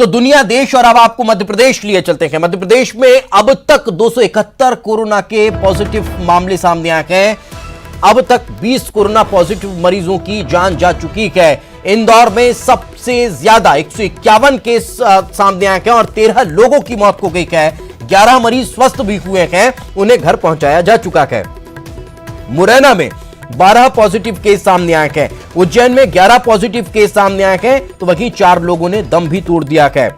तो दुनिया, देश और अब आपको मध्य प्रदेश लिए चलते हैं। मध्य प्रदेश में अब तक 271 कोरोना के पॉजिटिव मामले सामने आए हैं। अब तक 20 कोरोना पॉजिटिव मरीजों की जान जा चुकी है। इंदौर में सबसे ज्यादा 151 केस सामने आए हैं और 13 लोगों की मौत हो गई है। 11 मरीज स्वस्थ भी हुए हैं, उन्हें घर पहुंचाया जा चुका है। मुरैना में 12 पॉजिटिव केस सामने आए हैं। उज्जैन में 11 पॉजिटिव केस सामने आए हैं, तो वहीं 4 लोगों ने दम भी तोड़ दिया है।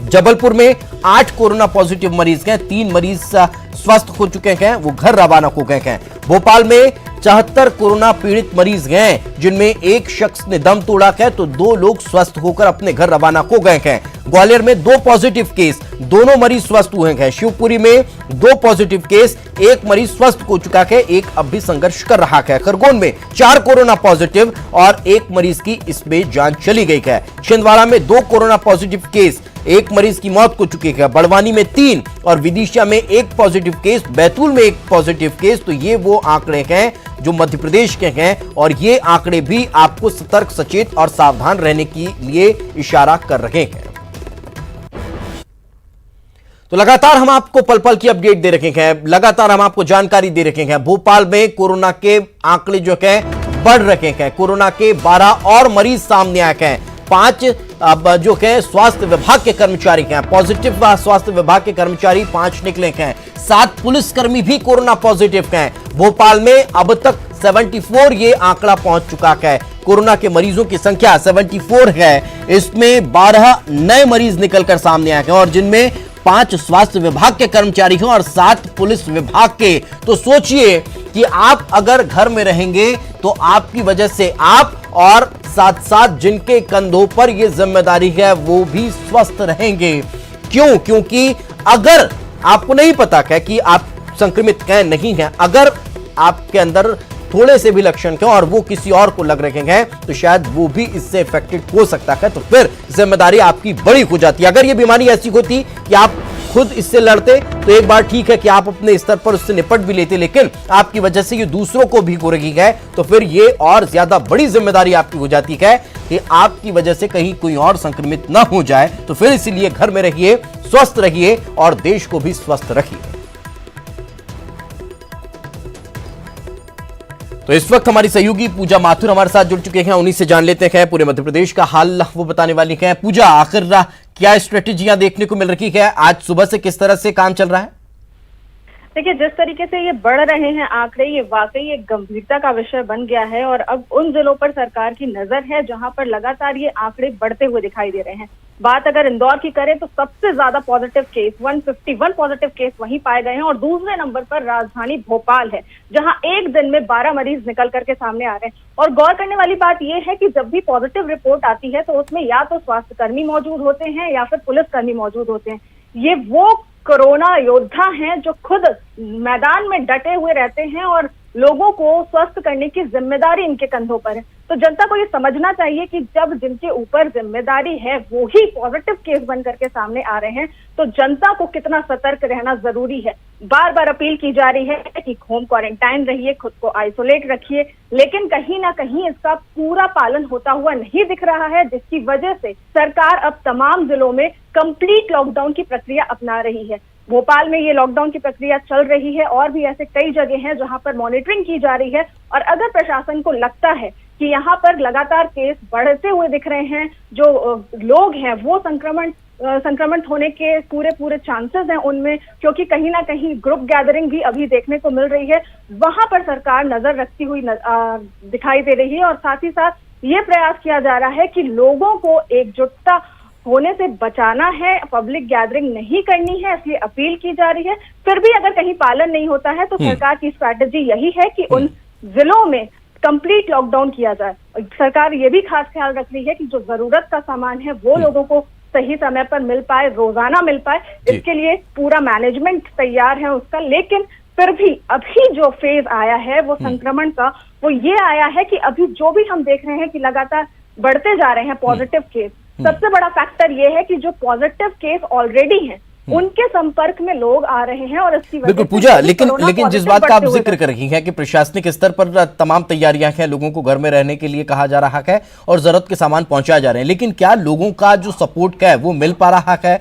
जबलपुर में 8 कोरोना पॉजिटिव मरीज हैं, 3 मरीज स्वस्थ हो चुके हैं, वो घर रवाना हो गए हैं। भोपाल में 74 कोरोना पीड़ित मरीज हैं, जिनमें एक शख्स ने दम तोड़ा है, तो 2 लोग स्वस्थ होकर अपने घर रवाना हो गए हैं। ग्वालियर में 2 पॉजिटिव केस, दोनों मरीज स्वस्थ हुए हैं। शिवपुरी में 2 पॉजिटिव केस, 1 मरीज स्वस्थ हो चुका है, 1 अब भी संघर्ष कर रहा है। खरगोन में 4 कोरोना पॉजिटिव और 1 मरीज की इसमें जान चली गई है। छिंदवाड़ा में 2 कोरोना पॉजिटिव केस, 1 मरीज की मौत हो चुकी है। बड़वानी में 3 और विदिशा में 1 पॉजिटिव केस, बैतूल में 1 पॉजिटिव केस। तो ये वो आंकड़े हैं जो मध्य प्रदेश के हैं और ये आंकड़े भी आपको सतर्क, सचेत और सावधान रहने के लिए इशारा कर रहे हैं। तो लगातार हम आपको पल पल की अपडेट दे रखे हैं, लगातार हम आपको जानकारी दे रखे हैं। भोपाल में कोरोना के आंकड़े जो है बढ़ रहे हैं। कोरोना के 12 और मरीज सामने आए हैं। 5 अब जो है स्वास्थ्य विभाग के कर्मचारी हैं पॉजिटिव, स्वास्थ्य विभाग के कर्मचारी 5 निकले हैं। 7 पुलिसकर्मी भी कोरोना पॉजिटिव हैं। भोपाल में अब तक 74 ये आंकड़ा पहुंच चुका है। कोरोना के मरीजों की संख्या 74 है। इसमें 12 नए मरीज निकलकर सामने आए हैं और जिनमें 5 स्वास्थ्य विभाग के कर्मचारी हैं और 7 पुलिस विभाग के। तो सोचिए कि आप अगर घर में रहेंगे तो आपकी वजह से आप और साथ साथ जिनके कंधों पर यह जिम्मेदारी है वो भी स्वस्थ रहेंगे। क्यों? क्योंकि अगर आपको नहीं पता है कि आप संक्रमित हैं नहीं हैं, अगर आपके अंदर थोड़े से भी लक्षण हैं और वो किसी और को लग रहे हैं तो शायद वो भी इससे इफेक्टेड हो सकता है। तो फिर जिम्मेदारी आपकी बड़ी हो जाती है। अगर ये बीमारी ऐसी होती कि आप खुद इससे लड़ते तो एक बार ठीक है कि आप अपने स्तर पर उससे निपट भी लेते, लेकिन आपकी वजह से ये दूसरों को भी हो रही है तो फिर ये और ज्यादा बड़ी जिम्मेदारी आपकी हो जाती है कि आपकी वजह से कहीं कोई और संक्रमित ना हो जाए। तो फिर इसीलिए घर में रहिए, स्वस्थ रहिए और देश को भी स्वस्थ रखिए। तो इस वक्त हमारी सहयोगी पूजा माथुर हमारे साथ जुड़ चुके हैं, उन्हीं से जान लेते हैं पूरे मध्य प्रदेश का हाल, वो बताने वाली हैं। पूजा, आखिर क्या स्ट्रेटेजियां देखने को मिल रही है? आज सुबह से किस तरह से काम चल रहा है? देखिए, जिस तरीके से ये बढ़ रहे हैं आंकड़े, ये वाकई एक गंभीरता का विषय बन गया है और अब उन जिलों पर सरकार की नजर है जहां पर लगातार ये आंकड़े बढ़ते हुए दिखाई दे रहे हैं। बात अगर इंदौर की करें तो सबसे ज्यादा पॉजिटिव केस 151 पॉजिटिव केस वहीं पाए गए हैं और दूसरे नंबर पर राजधानी भोपाल है, जहां एक दिन में 12 मरीज निकल करके सामने आ रहे हैं। और गौर करने वाली बात यह है कि जब भी पॉजिटिव रिपोर्ट आती है तो उसमें या तो स्वास्थ्यकर्मी मौजूद होते हैं या फिर पुलिसकर्मी मौजूद होते हैं। ये वो कोरोना योद्धा हैं जो खुद मैदान में डटे हुए रहते हैं और लोगों को स्वस्थ करने की जिम्मेदारी इनके कंधों पर है। तो जनता को ये समझना चाहिए कि जब जिनके ऊपर जिम्मेदारी है वो ही पॉजिटिव केस बन करके सामने आ रहे हैं तो जनता को कितना सतर्क रहना जरूरी है। बार बार अपील की जा रही है कि होम क्वारंटाइन रहिए, खुद को आइसोलेट रखिए, लेकिन कहीं ना कहीं इसका पूरा पालन होता हुआ नहीं दिख रहा है, जिसकी वजह से सरकार अब तमाम जिलों में कंप्लीट लॉकडाउन की प्रक्रिया अपना रही है। भोपाल में ये लॉकडाउन की प्रक्रिया चल रही है और भी ऐसे कई जगह हैं जहां पर मॉनिटरिंग की जा रही है। और अगर प्रशासन को लगता है कि यहाँ पर लगातार केस बढ़ते हुए दिख रहे हैं, जो लोग हैं वो संक्रमित होने के पूरे चांसेस हैं उनमें, क्योंकि कहीं ना कहीं ग्रुप गैदरिंग भी अभी देखने को मिल रही है, वहां पर सरकार नजर रखती हुई दिखाई दे रही है। और साथ ही साथ ये प्रयास किया जा रहा है कि लोगों को एकजुटता होने से बचाना है, पब्लिक गैदरिंग नहीं करनी है, इसलिए अपील की जा रही है। फिर भी अगर कहीं पालन नहीं होता है तो सरकार की स्ट्रैटेजी यही है कि उन जिलों में कंप्लीट लॉकडाउन किया जाए। सरकार ये भी खास ख्याल रख रही है कि जो जरूरत का सामान है वो लोगों को सही समय पर मिल पाए, रोजाना मिल पाए। इसके लिए पूरा मैनेजमेंट तैयार है उसका। लेकिन फिर भी अभी जो फेज आया है वो संक्रमण का, वो ये आया है कि अभी जो भी हम देख रहे हैं कि लगातार बढ़ते जा रहे हैं पॉजिटिव केस। सबसे बड़ा फैक्टर ये है कि जो पॉजिटिव केस ऑलरेडी हैं उनके संपर्क में लोग आ रहे हैं और इसकी वजह बिल्कुल से पूजा, भी लेकिन कोरोना लेकिन जिस पॉजिटिव बात का आप बढ़ते हुए जिक्र कर रही हैं कि प्रशासनिक स्तर पर तमाम तैयारियां हैं, लोगों को घर में रहने के लिए कहा जा रहा है और जरूरत के सामान पहुंचाए जा रहे हैं, लेकिन क्या लोगों का जो सपोर्ट है वो मिल पा रहा है,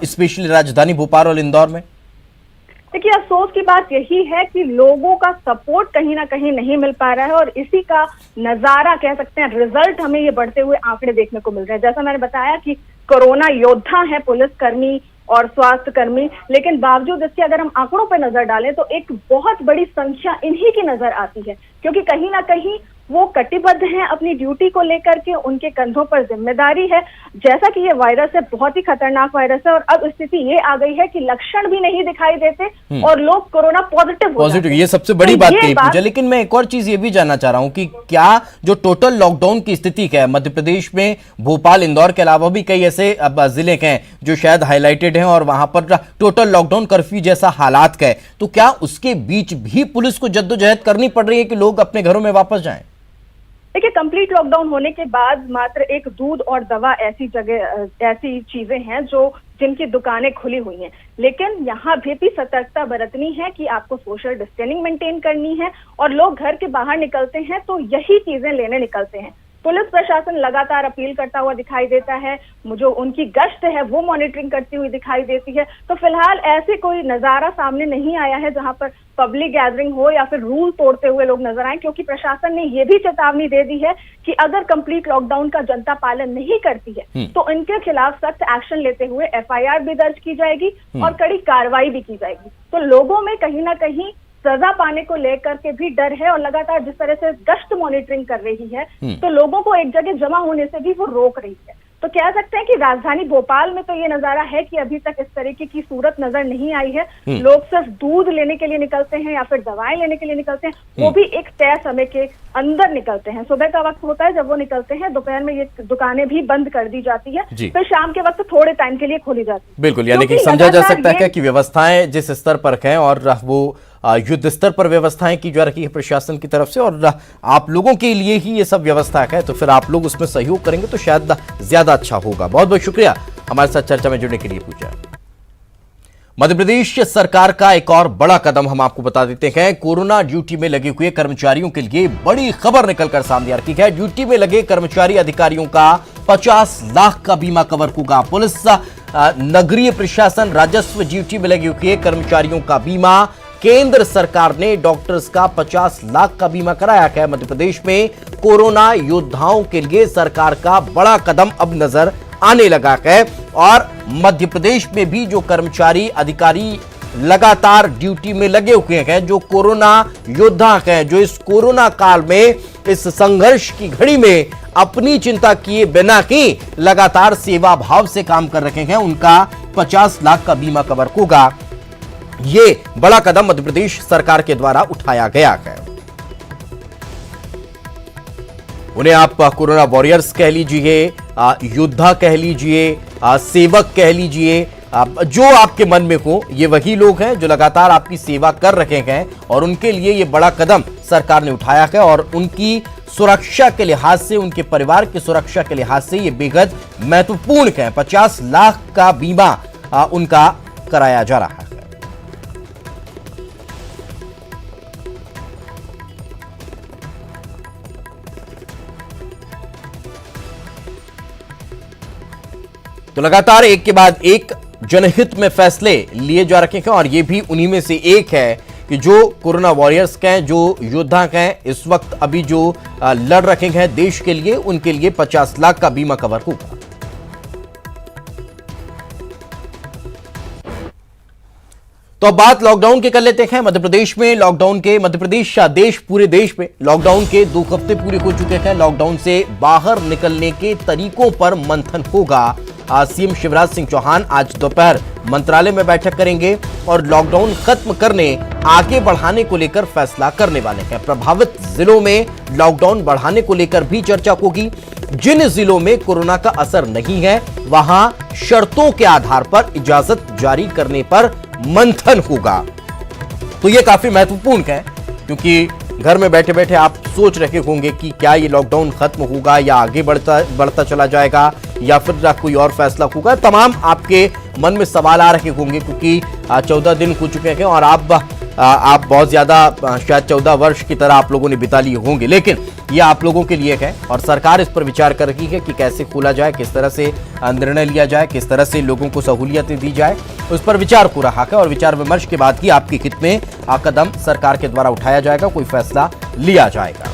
स्पेशली राजधानी भोपाल और इंदौर में? देखिए, अफसोस की बात यही है कि लोगों का सपोर्ट कहीं ना कहीं नहीं मिल पा रहा है और इसी का नजारा कह सकते हैं, रिजल्ट हमें ये बढ़ते हुए आंकड़े देखने को मिल रहे हैं। जैसा मैंने बताया कि कोरोना योद्धा है पुलिसकर्मी और स्वास्थ्य कर्मी, लेकिन बावजूद इसके अगर हम आंकड़ों पर नजर डालें तो एक बहुत बड़ी संख्या इन्हीं की नजर आती है, क्योंकि कहीं ना कहीं वो कटिबद्ध हैं अपनी ड्यूटी को लेकर के, उनके कंधों पर जिम्मेदारी है। जैसा कि ये वायरस है, बहुत ही खतरनाक वायरस है और अब स्थिति ये आ गई है कि लक्षण भी नहीं दिखाई देते और लोग कोरोना पॉजिटिव ये सबसे बड़ी बात कही पूजा। लेकिन मैं एक और चीज ये भी जानना चाह रहा हूं कि क्या जो टोटल लॉकडाउन की स्थिति है मध्य प्रदेश में, भोपाल इंदौर के अलावा भी कई ऐसे जिले हैं जो शायद हाईलाइटेड हैं और वहां पर टोटल लॉकडाउन कर्फ्यू जैसा हालात है, तो क्या उसके बीच भी पुलिस को जद्दोजहद करनी पड़ रही है कि लोग अपने घरों में वापस जाएं? देखिए, कंप्लीट लॉकडाउन होने के बाद मात्र एक दूध और दवा ऐसी जगह ऐसी चीजें हैं जो जिनकी दुकानें खुली हुई हैं, लेकिन यहाँ भी सतर्कता बरतनी है कि आपको सोशल डिस्टेंसिंग मेंटेन करनी है और लोग घर के बाहर निकलते हैं तो यही चीजें लेने निकलते हैं। पुलिस प्रशासन लगातार अपील करता हुआ दिखाई देता है, जो उनकी गश्त है वो मॉनिटरिंग करती हुई दिखाई देती है। तो फिलहाल ऐसे कोई नजारा सामने नहीं आया है जहां पर पब्लिक गैदरिंग हो या फिर रूल तोड़ते हुए लोग नजर आए, क्योंकि प्रशासन ने ये भी चेतावनी दे दी है कि अगर कंप्लीट लॉकडाउन का जनता पालन नहीं करती है तो इनके खिलाफ सख्त एक्शन लेते हुए FIR भी दर्ज की जाएगी और कड़ी कार्रवाई भी की जाएगी। तो लोगों में कहीं ना कहीं सजा पाने को लेकर के भी डर है और लगातार जिस तरह से गश्त मॉनिटरिंग कर रही है तो लोगों को एक जगह जमा होने से भी वो रोक रही है। तो कह सकते हैं कि राजधानी भोपाल में तो ये नजारा है कि अभी तक इस तरीके की सूरत नजर नहीं आई है। लोग सिर्फ दूध लेने के लिए निकलते हैं या फिर दवाएं लेने के लिए निकलते हैं, वो भी एक तय समय के अंदर निकलते हैं। सुबह का वक्त होता है जब वो निकलते हैं, दोपहर में ये दुकानें भी बंद कर दी जाती है, फिर शाम के वक्त थोड़े टाइम के लिए खोली जाती है। बिल्कुल, यानी कि समझा जा सकता है कि व्यवस्थाएं जिस स्तर पर हैं और वो युद्ध स्तर पर व्यवस्थाएं की जा रही है प्रशासन की तरफ से और आप लोगों के लिए ही ये सब व्यवस्था है, तो फिर आप लोग उसमें सहयोग करेंगे तो शायद ज्यादा अच्छा होगा। बहुत बहुत शुक्रिया हमारे साथ चर्चा में जुड़ने के लिए पूजा। मध्य प्रदेश सरकार का एक और बड़ा कदम हम आपको बता देते हैं। कोरोना ड्यूटी में लगे हुए कर्मचारियों के लिए बड़ी खबर निकलकर सामने आ रही है। ड्यूटी में लगे कर्मचारी अधिकारियों का 50 लाख का बीमा कवर होगा। पुलिस, नगरीय प्रशासन, राजस्व ड्यूटी में लगे हुए कर्मचारियों का बीमा, केंद्र सरकार ने डॉक्टर्स का 50 लाख का बीमा कराया है। मध्य प्रदेश में कोरोना योद्धाओं के लिए सरकार का बड़ा कदम अब नजर आने लगा है और मध्य प्रदेश में भी जो कर्मचारी अधिकारी लगातार ड्यूटी में लगे हुए हैं, जो कोरोना योद्धा हैं, जो इस कोरोना काल में, इस संघर्ष की घड़ी में अपनी चिंता किए बिना ही लगातार सेवा भाव से काम कर रहे हैं, उनका 50 लाख का बीमा कवर होगा। ये बड़ा कदम मध्य प्रदेश सरकार के द्वारा उठाया गया है। उन्हें आप कोरोना वॉरियर्स कह लीजिए, योद्धा कह लीजिए, सेवक कह लीजिए, जो आपके मन में हो, ये वही लोग हैं जो लगातार आपकी सेवा कर रहे हैं और उनके लिए ये बड़ा कदम सरकार ने उठाया है और उनकी सुरक्षा के लिहाज से, उनके परिवार की सुरक्षा के लिहाज से ये बेहद महत्वपूर्ण है। 50 लाख का बीमा उनका कराया जा रहा है। तो लगातार एक के बाद एक जनहित में फैसले लिए जा रहे हैं और ये भी उन्हीं में से एक है कि जो कोरोना वॉरियर्स हैं, जो योद्धा हैं, इस वक्त अभी जो लड़ रहे हैं देश के लिए, उनके लिए 50 लाख का बीमा कवर होगा। तो अब बात लॉकडाउन के कर लेते हैं। मध्य प्रदेश में लॉकडाउन के, मध्य प्रदेश देश पूरे देश में लॉकडाउन के 2 हफ्ते पूरे हो चुके हैं। लॉकडाउन से बाहर निकलने के तरीकों पर मंथन होगा। सीएम शिवराज सिंह चौहान आज दोपहर मंत्रालय में बैठक करेंगे और लॉकडाउन खत्म करने, आगे बढ़ाने को लेकर फैसला करने वाले हैं। प्रभावित जिलों में लॉकडाउन बढ़ाने को लेकर भी चर्चा होगी। जिन जिलों में कोरोना का असर नहीं है वहां शर्तों के आधार पर इजाजत जारी करने पर मंथन होगा। तो यह काफी महत्वपूर्ण है क्योंकि घर में बैठे बैठे आप सोच रहे होंगे कि क्या ये लॉकडाउन खत्म होगा या आगे बढ़ता चला जाएगा या फिर कोई और फैसला होगा। तमाम आपके मन में सवाल आ रहे होंगे, क्योंकि 14 दिन हो चुके हैं और आप बहुत ज्यादा शायद 14 वर्ष की तरह आप लोगों ने बिता लिए होंगे, लेकिन यह आप लोगों के लिए है और सरकार इस पर विचार कर रही है कि कैसे खोला जाए, किस तरह से निर्णय लिया जाए, किस तरह से लोगों को सहूलियतें दी जाए, उस पर विचार हो रहा है और विचार विमर्श के बाद ही आपके हित में कदम सरकार के द्वारा उठाया जाएगा, कोई फैसला लिया जाएगा।